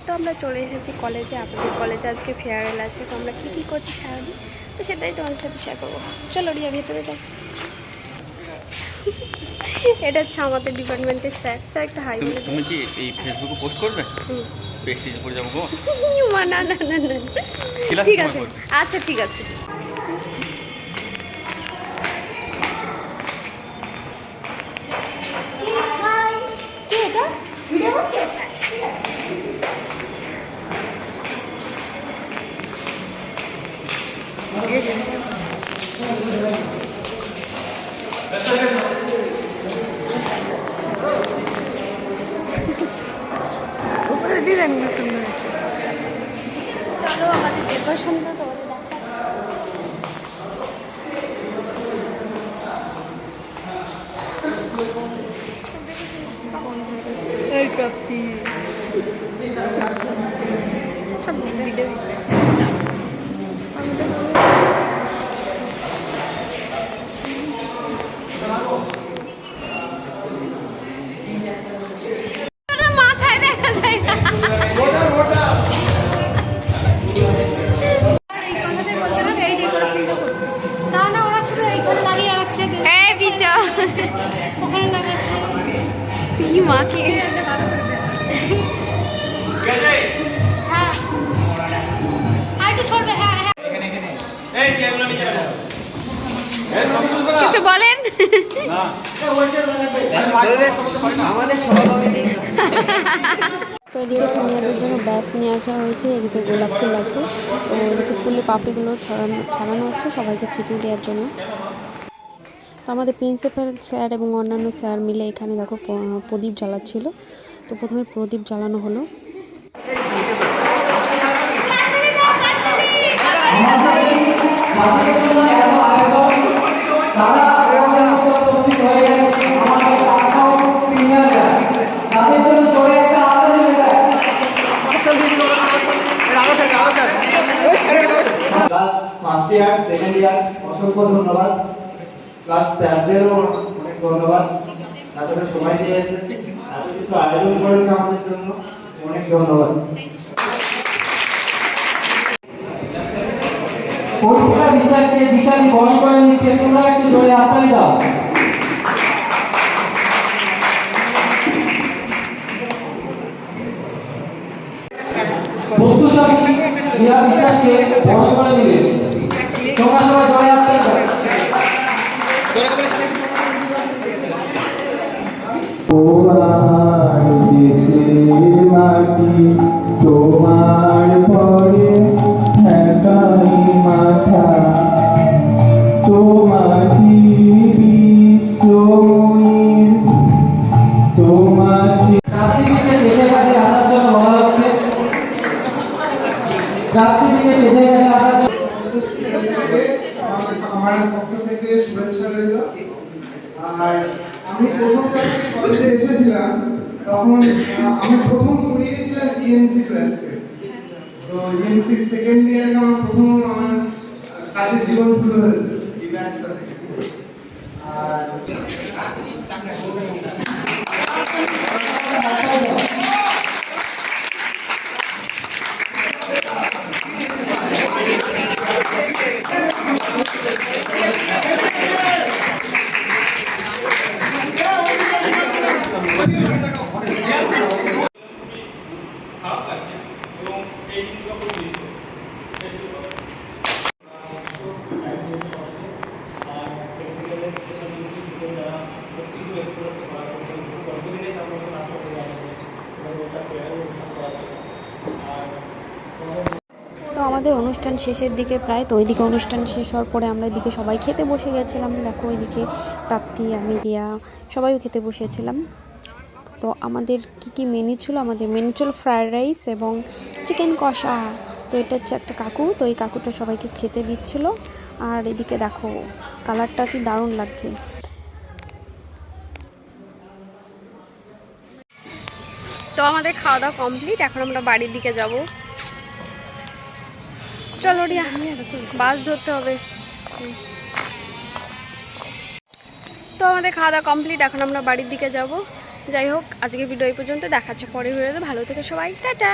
তো আমরা চলে এসেছি কলেজে। আপনাদের কলেজে আজকে ফেয়ারওয়েল আছে, তো আমরা কী কী করছি সারাদিন তো সেটাই তোমাদের সাথে শেয়ার করবো। চলো রিয়া ভেতরে যাই। এটা হচ্ছে আমাদের ডিপার্টমেন্টের স্যার। স্যার একটা হাই বলে। তুমি কি এই ফেসবুকে পোস্ট করবে? প্রেস্টিজে পড়ে যাবো গো। না না না না, ঠিক আছে, আচ্ছা ঠিক আছে। উপরে ডিজাইন সুন্দর আছে। চলো আমাদের ডেকোরেশনটা তোমাদের দেখা। এই প্রাপ্তি সব ভিডিও মাথায় দেখা যায় না। কিছু বলেন। তো এদিকে সিনিয়রদের জন্য ব্যাস নিয়ে আসা হয়েছে, এদিকে গোলাপ ফুল আছে, তো এদিকে ফুলের পাপড়িগুলো ছাড়ানো হচ্ছে সবাইকে ছিটিয়ে দেওয়ার জন্য। তো আমাদের প্রিন্সিপাল স্যার এবং অন্যান্য স্যার মিলে এখানে দেখো প্রদীপ জ্বালাচ্ছিল। তো প্রথমে প্রদীপ জ্বালানো হলো। ফার্স্ট ইয়ার সেকেন্ড ইয়ার অসংখ্য ধন্যবাদ। ক্লাস স্যারদেরও অনেক ধন্যবাদ, তাদের সময় দিয়েছে, এত কিছু আয়োজন করেছে আমাদের জন্য, অনেক ধন্যবাদ। পরীক্ষা বিশ্বাসকে বিশালী বহন করে নিচ্ছে, তোমরা একটু জোরে হাততালি দাও। বন্ধুসখী রিয়া বিশ্বাসকে বহন করে নিবে, তোমরা সবাই জোরে হাততালি দাও। তোমার পরে ঠেকাই মাথা, তোমাকে বিশ্বময়ীর, তোমাকে রাত্রিদিকে দেশে কাজে আসার জন্য বলা হচ্ছে। রাত্রিদিকে দেশে কাজে আসার জন্য আমার পক্ষ থেকে শুভেচ্ছা রইল। আর আমি প্রথম কলেজে এসেছিলাম তখন আমি প্রথম করিয়েছিলাম জিএমসি ক্লাসে। তো জিএমসি সেকেন্ড ইয়ারে আমার প্রথম আমার কাজের জীবন শুরু হয়েছে এই ব্যাচটা থেকে। আর তো আমাদের অনুষ্ঠান শেষের দিকে প্রায়, তো ওইদিকে অনুষ্ঠান শেষ হওয়ার পরে আমরা এদিকে সবাই খেতে বসে গেছিলাম। দেখো ওইদিকে প্রাপ্তি, আমি, রিয়া সবাইও খেতে বসেছিলাম। তো আমাদের কি মেনু ছিল, আমাদের মেনু ছিল ফ্রায়েড রাইস এবং চিকেন কষা। তো এটা হচ্ছে একটা কাকু, তো এই কাকুটা সবাইকে খেতে দিচ্ছিল। আর এদিকে দেখো কালারটা কি দারুণ লাগছে। তো আমাদের খাওয়া দাওয়া কমপ্লিট, এখন আমরা বাড়ির দিকে যাব। চলো রিয়া, বাস ধরতে হবে। তো আমাদের খাওয়া দাওয়া কমপ্লিট, এখন আমরা বাড়ির দিকে যাব। যাই হোক, আজকে ভিডিও এই পর্যন্ত, দেখাচ্ছে পরে ভিডিওতে। ভালো থেকে সবাই, টাটা।